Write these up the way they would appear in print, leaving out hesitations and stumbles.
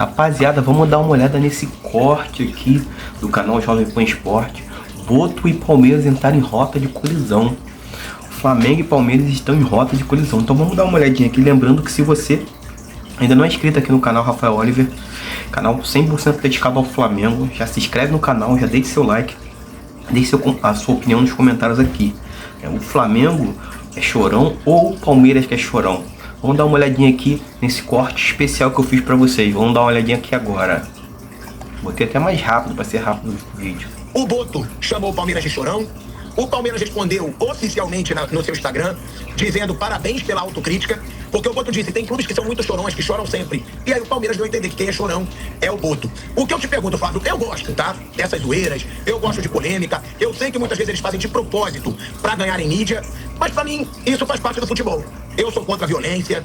Rapaziada, vamos dar uma olhada nesse corte aqui do canal Jovem Pan Esporte. Boto e Palmeiras entraram em rota de colisão. Flamengo e Palmeiras estão em rota de colisão. Então vamos dar uma olhadinha aqui. Lembrando que se você ainda não é inscrito aqui no canal Rafael Oliver, canal 100% dedicado ao Flamengo, já se inscreve no canal, já deixe seu like, deixe a sua opinião nos comentários aqui. O Flamengo é chorão ou o Palmeiras que é chorão? Vamos dar uma olhadinha aqui nesse corte especial que eu fiz pra vocês. Vamos dar uma olhadinha aqui agora. Botei até mais rápido pra ser rápido o vídeo. O Boto chamou o Palmeiras de chorão. O Palmeiras respondeu oficialmente no seu Instagram, dizendo parabéns pela autocrítica, porque o Boto disse, tem clubes que são muito chorões, que choram sempre. E aí o Palmeiras deu a entender que quem é chorão é o Boto. O que eu te pergunto, Flávio, eu gosto, tá? Dessas zoeiras, eu gosto de polêmica, eu sei que muitas vezes eles fazem de propósito pra ganharem mídia, mas pra mim, isso faz parte do futebol. Eu sou contra a violência,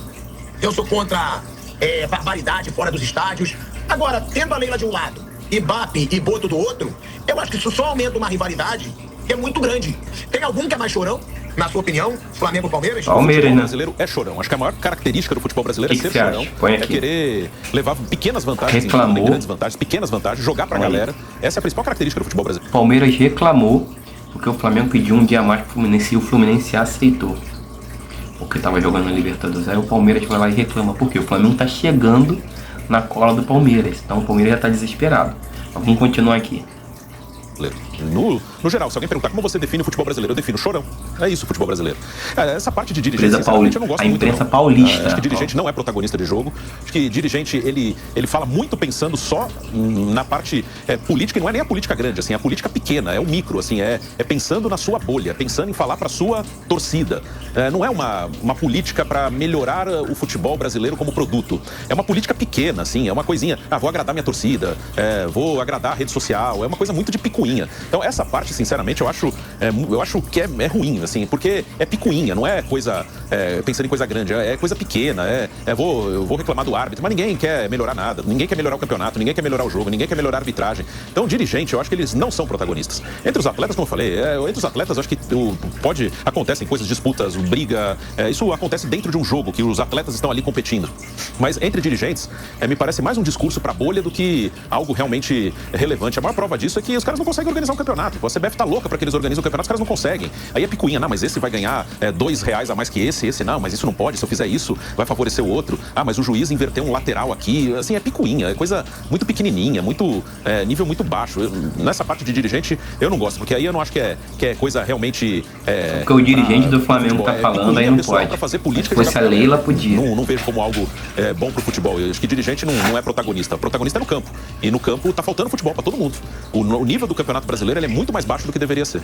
eu sou contra barbaridade fora dos estádios. Agora, tendo a Leila de um lado, Ibape e Boto do outro, eu acho que isso só aumenta uma rivalidade que é muito grande. Tem algum que é mais chorão, na sua opinião? Flamengo ou Palmeiras? Palmeiras, né? O né? brasileiro é chorão. Acho que a maior característica do futebol brasileiro é ser chorão. É querer levar pequenas vantagens, reclamou. grandes vantagens, pequenas vantagens, jogar pra galera. Essa é a principal característica do futebol brasileiro. Palmeiras reclamou porque o Flamengo pediu um dia mais pro Fluminense e o Fluminense aceitou. Porque tava jogando na Libertadores. Aí o Palmeiras vai lá e reclama. Porque o Flamengo tá chegando na cola do Palmeiras. Então o Palmeiras já tá desesperado. Mas vamos continuar aqui. No geral, se alguém perguntar como você define o futebol brasileiro, eu defino chorão. É isso o futebol brasileiro. Essa parte de dirigente, sinceramente, eu não gosto muito. A imprensa paulista. Acho que dirigente não é protagonista de jogo. Acho que dirigente, ele fala muito pensando só na parte política, e não é nem a política grande, assim, a política pequena, é o micro, assim, é pensando na sua bolha, pensando em falar pra sua torcida. Não é uma política pra melhorar o futebol brasileiro como produto. É uma política pequena, assim, é uma coisinha, vou agradar minha torcida, vou agradar a rede social, é uma coisa muito de picuinha. Então essa parte, sinceramente, eu acho que é ruim, assim, porque é picuinha, não é coisa pensando em coisa grande, é coisa pequena, eu vou reclamar do árbitro, mas ninguém quer melhorar nada, ninguém quer melhorar o campeonato, ninguém quer melhorar o jogo, ninguém quer melhorar a arbitragem. Então, dirigente, eu acho que eles não são protagonistas. Entre os atletas, como eu falei, entre os atletas, eu acho que acontecem coisas, disputas, briga, isso acontece dentro de um jogo, que os atletas estão ali competindo. Mas entre dirigentes, me parece mais um discurso pra bolha do que algo realmente relevante. A maior prova disso é que os caras não conseguem organizar um campeonato. A CBF tá louca pra que eles organizem o campeonato, os caras não conseguem. Aí é picuinha, não, mas esse vai ganhar R$2 a mais que esse não, mas isso não pode, se eu fizer isso, vai favorecer o outro. Mas o juiz inverteu um lateral aqui, assim, é picuinha, é coisa muito pequenininha, muito nível muito baixo. Nessa parte de dirigente, eu não gosto, porque aí eu não acho que é coisa realmente... porque o dirigente do Flamengo tá falando, aí não pode. Pra fazer política, se fosse a Leila, podia. Não vejo como algo bom pro futebol. Eu acho que dirigente não é protagonista. O protagonista é no campo. E no campo tá faltando futebol pra todo mundo. O nível do Campeonato Brasileiro ele é muito mais baixo do que deveria ser.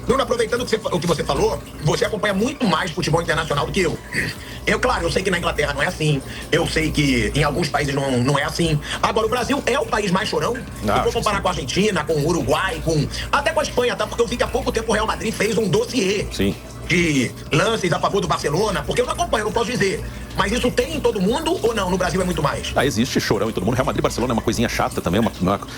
Bruno, aproveitando o que você falou, você acompanha muito mais futebol internacional do que eu. Claro, eu sei que na Inglaterra não é assim. Eu sei que em alguns países não é assim. Agora, o Brasil é o país mais chorão. Se for comparar com a Argentina, com o Uruguai, até com a Espanha, tá? Porque eu vi que há pouco tempo o Real Madrid fez um dossiê. Sim. De lances a favor do Barcelona, porque eu não acompanho, eu não posso dizer. Mas isso tem em todo mundo ou não? No Brasil é muito mais? Existe chorão em todo mundo. Real Madrid e Barcelona é uma coisinha chata também,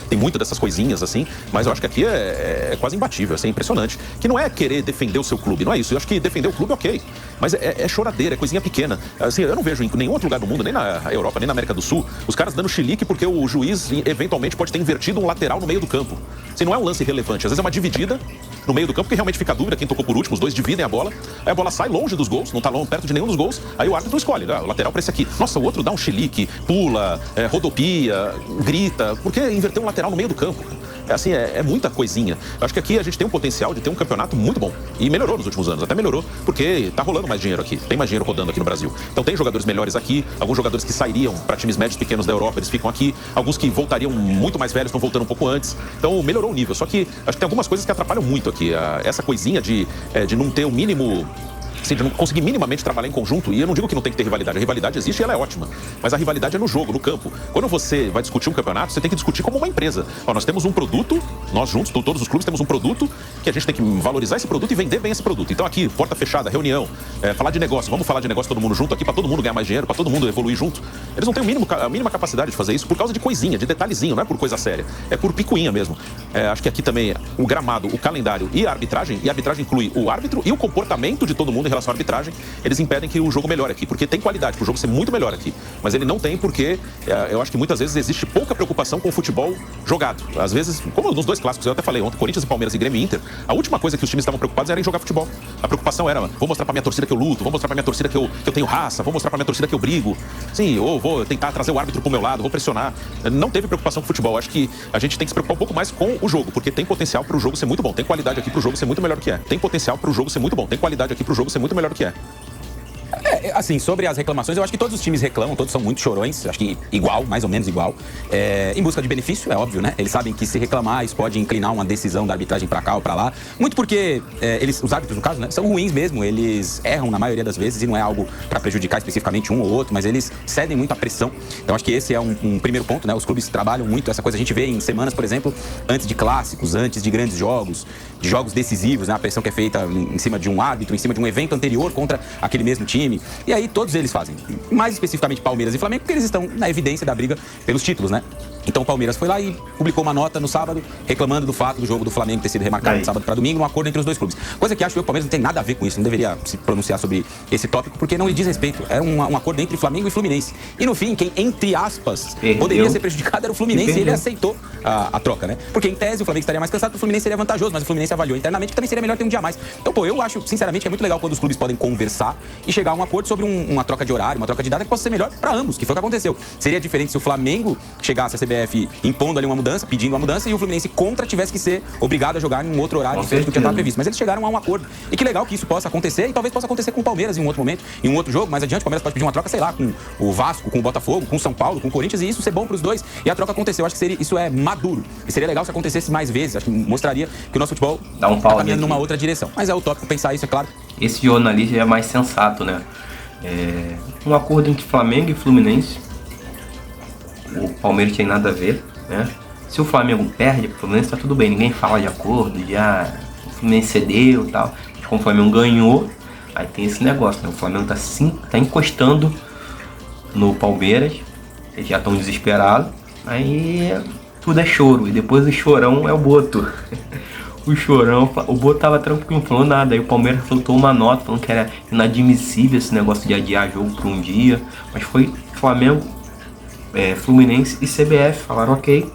tem muita dessas coisinhas assim, mas eu acho que aqui é quase imbatível, assim, é impressionante. Que não é querer defender o seu clube, não é isso. Eu acho que defender o clube é ok, mas é choradeira, é coisinha pequena. Assim, eu não vejo em nenhum outro lugar do mundo, nem na Europa, nem na América do Sul, os caras dando chilique porque o juiz eventualmente pode ter invertido um lateral no meio do campo. Assim, não é um lance relevante, às vezes é uma dividida no meio do campo, que realmente fica a dúvida quem tocou por último, os dois dividem a bola, aí a bola sai longe dos gols, não tá perto de nenhum dos gols, aí o árbitro escolhe, o lateral pra esse aqui. Nossa, o outro dá um chilique, pula, rodopia, grita, por que inverter um lateral no meio do campo? Assim, é muita coisinha. Eu acho que aqui a gente tem um potencial de ter um campeonato muito bom. E melhorou nos últimos anos, até melhorou, porque tá rolando mais dinheiro aqui. Tem mais dinheiro rodando aqui no Brasil. Então tem jogadores melhores aqui, alguns jogadores que sairiam para times médios pequenos da Europa, eles ficam aqui. Alguns que voltariam muito mais velhos, estão voltando um pouco antes. Então melhorou o nível. Só que acho que tem algumas coisas que atrapalham muito aqui. Essa coisinha de não ter o mínimo... Assim, de não conseguir minimamente trabalhar em conjunto. E eu não digo que não tem que ter rivalidade. A rivalidade existe e ela é ótima. Mas a rivalidade é no jogo, no campo. Quando você vai discutir um campeonato, você tem que discutir como uma empresa. Nós temos um produto, nós juntos, todos os clubes temos um produto, que a gente tem que valorizar esse produto e vender bem esse produto. Então aqui, porta fechada, reunião, falar de negócio. Vamos falar de negócio todo mundo junto aqui, para todo mundo ganhar mais dinheiro, para todo mundo evoluir junto. Eles não têm a mínima capacidade de fazer isso por causa de coisinha, de detalhezinho, não é por coisa séria. É por picuinha mesmo. Acho que aqui também o gramado, o calendário e a arbitragem inclui o árbitro e o comportamento de todo mundo em relação à arbitragem, eles impedem que o jogo melhore aqui, porque tem qualidade para o jogo ser muito melhor aqui. Mas ele não tem porque eu acho que muitas vezes existe pouca preocupação com o futebol jogado. Às vezes, como nos dois clássicos, eu até falei ontem, Corinthians e Palmeiras e Grêmio e Inter, a última coisa que os times estavam preocupados era em jogar futebol. A preocupação era, vou mostrar pra minha torcida que eu luto, vou mostrar pra minha torcida que eu tenho raça, vou mostrar pra minha torcida que eu brigo. Sim, ou vou tentar trazer o árbitro pro meu lado, vou pressionar. Não teve preocupação com o futebol. Acho que a gente tem que se preocupar um pouco mais com o jogo, porque tem potencial pro jogo ser muito bom. Tem qualidade aqui pro jogo ser muito melhor do que é. Tem potencial pro jogo ser muito bom. Tem qualidade aqui pro jogo ser muito melhor do que é. Assim, sobre as reclamações, eu acho que todos os times reclamam, todos são muito chorões, acho que igual, mais ou menos igual. Em busca de benefício, é óbvio, né? Eles sabem que se reclamar, isso pode inclinar uma decisão da arbitragem pra cá ou pra lá. Muito porque os árbitros, no caso, né, são ruins mesmo, eles erram na maioria das vezes e não é algo pra prejudicar especificamente um ou outro, mas eles cedem muito à pressão. Então acho que esse é um primeiro ponto, né? Os clubes trabalham muito essa coisa. A gente vê em semanas, por exemplo, antes de clássicos, antes de grandes jogos, de jogos decisivos, né? A pressão que é feita em cima de um árbitro, em cima de um evento anterior contra aquele mesmo time. E aí todos eles fazem. Mais especificamente Palmeiras e Flamengo, porque eles estão na evidência da briga pelos títulos, né? Então o Palmeiras foi lá e publicou uma nota no sábado, reclamando do fato do jogo do Flamengo ter sido remarcado de sábado para domingo, um acordo entre os dois clubes. Coisa que acho que o Palmeiras não tem nada a ver com isso, não deveria se pronunciar sobre esse tópico, porque não lhe diz respeito. Era um acordo entre Flamengo e Fluminense. E no fim, quem, entre aspas, poderia ser prejudicado era o Fluminense e ele aceitou a troca, né? Porque em tese o Flamengo estaria mais cansado, o Fluminense seria vantajoso, mas o Fluminense avaliou internamente que também seria melhor ter um dia a mais. Então, pô, eu acho, sinceramente, que é muito legal quando os clubes podem conversar e chegar a um acordo sobre uma troca de horário, uma troca de data que possa ser melhor para ambos, que foi o que aconteceu. Seria diferente se o Flamengo chegasse a CBF impondo ali uma mudança, pedindo uma mudança, e o Fluminense contra tivesse que ser obrigado a jogar em um outro horário diferente do que já estava previsto. Mas eles chegaram a um acordo. E que legal que isso possa acontecer, e talvez possa acontecer com o Palmeiras em um outro momento, em um outro jogo. Mais adiante, o Palmeiras pode pedir uma troca, sei lá, com o Vasco, com o Botafogo, com o São Paulo, com o Corinthians, e isso ser bom para os dois. E a troca aconteceu. Acho que isso é maduro. E seria legal se acontecesse mais vezes. Acho que mostraria que o nosso futebol está caminhando numa outra direção. Mas é utópico pensar isso, é claro. Esse jornalista é mais sensato, né? Um acordo entre Flamengo e Fluminense. O Palmeiras tem nada a ver, né? Se o Flamengo perde, o Fluminense tá tudo bem, ninguém fala de acordo, o Fluminense cedeu e tal. Mas como o Flamengo ganhou, aí tem esse negócio, né? O Flamengo tá encostando no Palmeiras, eles já estão desesperados, aí tudo é choro, e depois o chorão é o Boto. O Boto tava tranquilo, não falou nada, aí o Palmeiras soltou uma nota falando que era inadmissível esse negócio de adiar jogo por um dia, mas foi Flamengo, Fluminense e CBF falaram ok,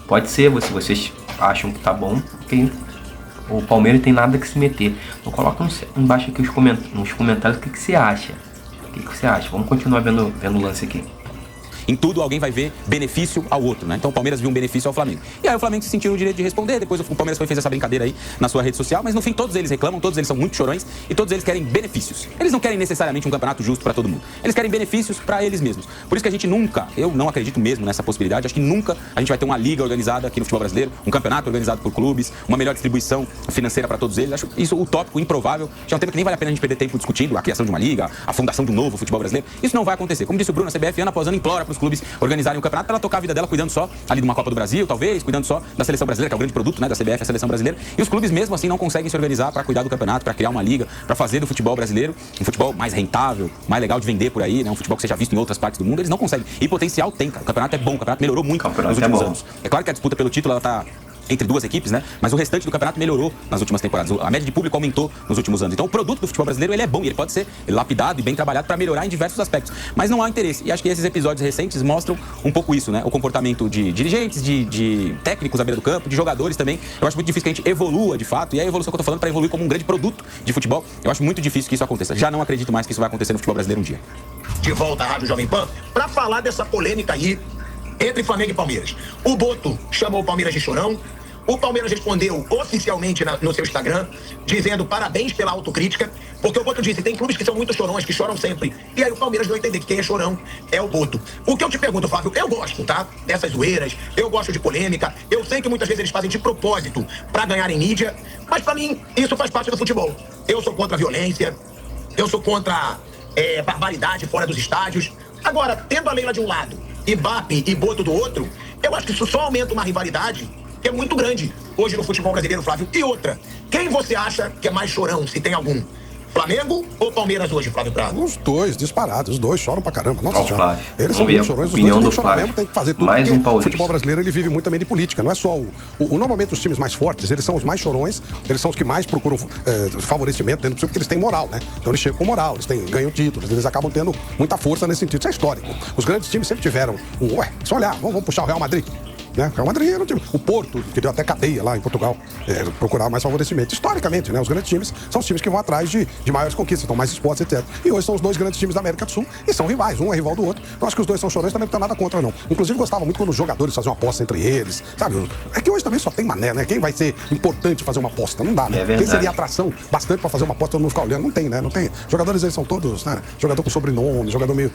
pode ser, se vocês acham que tá bom, ok. O Palmeiras tem nada que se meter. Então coloca embaixo aqui nos comentários o que você acha. Vamos continuar vendo o lance aqui. Em tudo, alguém vai ver benefício ao outro, né? Então o Palmeiras viu um benefício ao Flamengo. E aí o Flamengo se sentiu no direito de responder, depois o Palmeiras fez essa brincadeira aí na sua rede social, mas no fim todos eles reclamam, todos eles são muito chorões e todos eles querem benefícios. Eles não querem necessariamente um campeonato justo para todo mundo. Eles querem benefícios para eles mesmos. Por isso que a gente nunca, eu não acredito mesmo nessa possibilidade, acho que nunca a gente vai ter uma liga organizada aqui no futebol brasileiro, um campeonato organizado por clubes, uma melhor distribuição financeira para todos eles. Acho isso utópico, improvável. Já é um tema que nem vale a pena a gente perder tempo discutindo a criação de uma liga, a fundação de um novo futebol brasileiro. Isso não vai acontecer. Como disse o Bruno, a CBF ano após ano implora para os clubes organizarem um campeonato para ela tocar a vida dela cuidando só ali de uma Copa do Brasil, talvez, cuidando só da seleção brasileira, que é o grande produto, né, da CBF, a seleção brasileira. E os clubes mesmo assim não conseguem se organizar para cuidar do campeonato, para criar uma liga, para fazer do futebol brasileiro um futebol mais rentável, mais legal de vender por aí, né, um futebol que seja visto em outras partes do mundo. Eles não conseguem. E potencial tem, cara. O campeonato é bom, o campeonato melhorou muito nos últimos anos. É claro que a disputa pelo título ela tá entre duas equipes, né? Mas o restante do campeonato melhorou nas últimas temporadas. A média de público aumentou nos últimos anos. Então o produto do futebol brasileiro ele é bom e ele pode ser lapidado e bem trabalhado para melhorar em diversos aspectos. Mas não há interesse. E acho que esses episódios recentes mostram um pouco isso, né? O comportamento de dirigentes, de técnicos à beira do campo, de jogadores também. Eu acho muito difícil que a gente evolua de fato. E é a evolução que eu tô falando para evoluir como um grande produto de futebol. Eu acho muito difícil que isso aconteça. Já não acredito mais que isso vai acontecer no futebol brasileiro um dia. De volta à Rádio Jovem Pan para falar dessa polêmica aí entre Flamengo e Palmeiras. O Boto chamou o Palmeiras de chorão. O Palmeiras respondeu oficialmente no seu Instagram, dizendo parabéns pela autocrítica, porque o Boto disse, tem clubes que são muito chorões, que choram sempre. E aí o Palmeiras deu a entender que quem é chorão é o Boto. O que eu te pergunto, Fábio, eu gosto, tá? Dessas zoeiras, eu gosto de polêmica, eu sei que muitas vezes eles fazem de propósito pra ganharem mídia, mas pra mim isso faz parte do futebol. Eu sou contra a violência, eu sou contra a barbaridade fora dos estádios. Agora, tendo a Leila de um lado, Ibape e Boto do outro, eu acho que isso só aumenta uma rivalidade que é muito grande hoje no futebol brasileiro, Flávio. E outra, quem você acha que é mais chorão, se tem algum? Flamengo ou Palmeiras hoje, Flávio Prado? Os dois, disparados, os dois choram pra caramba. Nossa Ó, o senhora. Flávio. Eles Vamos são ver muito a chorões, os opinião dois têm do que chorar Flávio. mesmo, tem que fazer tudo. Mais porque um paulista. o futebol brasileiro, ele vive muito também de política, não é só normalmente os times mais fortes, eles são os mais chorões, eles são os que mais procuram favorecimento dentro do time, porque eles têm moral, né? Então eles chegam com moral, eles ganham títulos, eles acabam tendo muita força nesse sentido, isso é histórico. Os grandes times sempre tiveram, se olhar, vamos puxar o Real Madrid. Né? O Real Madrid era um time. O Porto, que deu até cadeia lá em Portugal, procurar mais favorecimento. Historicamente, né? Os grandes times são os times que vão atrás de maiores conquistas, então mais esportes, etc. E hoje são os dois grandes times da América do Sul e são rivais, um é rival do outro. Eu acho que os dois são chorões, também não tem nada contra, não. Inclusive, gostava muito quando os jogadores faziam uma aposta entre eles, sabe? É que hoje também só tem mané, né? Quem vai ser importante fazer uma aposta? Não dá, né? É verdade. Quem seria atração bastante pra fazer uma aposta, todo mundo ficar olhando? Não tem, né? Não tem. Jogadores, eles são todos, né? Jogador com sobrenome, jogador meio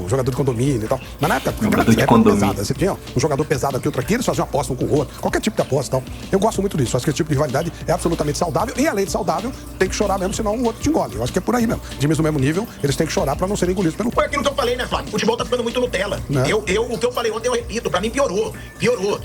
jogador de condomínio e tal. Mas na época, Jogador de condomínio. pesada, você tinha um jogador pesado aqui, outro aqui, eles faziam aposta um com o outro, qualquer tipo de aposta e tal. Eu gosto muito disso, acho que esse tipo de rivalidade é absolutamente saudável e além de saudável, tem que chorar mesmo, senão o outro te engole. Eu acho que é por aí mesmo. Times do mesmo nível, eles têm que chorar pra não serem engolidos pelo... Foi aquilo que eu falei, né, Flávio? O futebol tá ficando muito Nutella. Né? O que eu falei ontem, eu repito, pra mim piorou.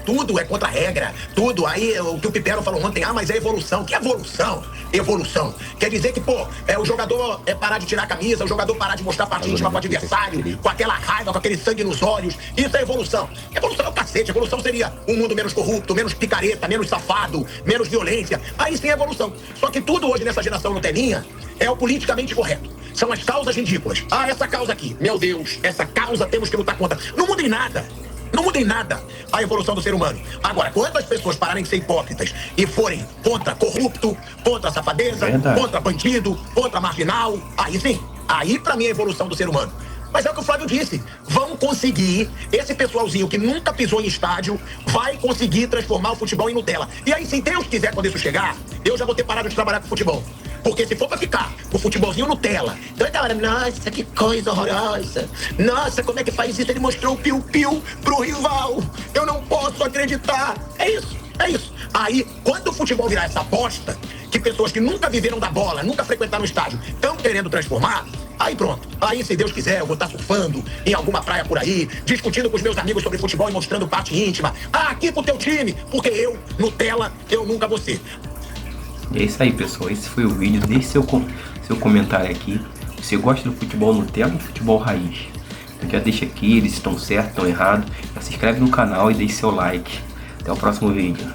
Tudo é contra a regra. Tudo. Aí o que o Pipero falou ontem, mas é evolução. Que evolução? Evolução. Quer dizer que, o jogador parar de tirar a camisa, o jogador parar de mostrar parte íntima pro adversário, com aquela raiva, com aquele sangue nos olhos. Isso é evolução. Evolução é o cacete. Evolução seria um mundo menos corrupto, menos picareta, menos safado, menos violência. Aí sim é evolução. Só que tudo hoje nessa geração Nutelinha é o politicamente correto. São as causas ridículas. Essa causa aqui, meu Deus, essa causa temos que lutar contra. Não muda em nada. Não muda em nada a evolução do ser humano. Agora, quando as pessoas pararem de ser hipócritas e forem contra corrupto, contra safadeza, Verdade. contra bandido, contra marginal, aí sim, aí pra mim é a evolução do ser humano. Mas é o que o Flávio disse, vão conseguir, esse pessoalzinho que nunca pisou em estádio, vai conseguir transformar o futebol em Nutella. E aí, se Deus quiser, quando isso chegar, eu já vou ter parado de trabalhar com futebol. Porque se for pra ficar com o futebolzinho Nutella, toda hora, nossa, que coisa horrorosa. Nossa, como é que faz isso? Ele mostrou o piu-piu pro rival. Eu não posso acreditar. É isso. Aí, quando o futebol virar essa bosta, que pessoas que nunca viveram da bola, nunca frequentaram o estádio, estão querendo transformar, aí pronto. Aí, se Deus quiser, eu vou estar surfando em alguma praia por aí, discutindo com os meus amigos sobre futebol e mostrando parte íntima. Aqui pro teu time, porque eu, Nutella, eu nunca vou ser. E é isso aí, pessoal. Esse foi o vídeo. Deixe seu comentário aqui. Você gosta do futebol Nutella ou do futebol raiz? Então já deixa aqui, eles estão certos, estão errados. Já se inscreve no canal e deixe seu like. Até o próximo vídeo.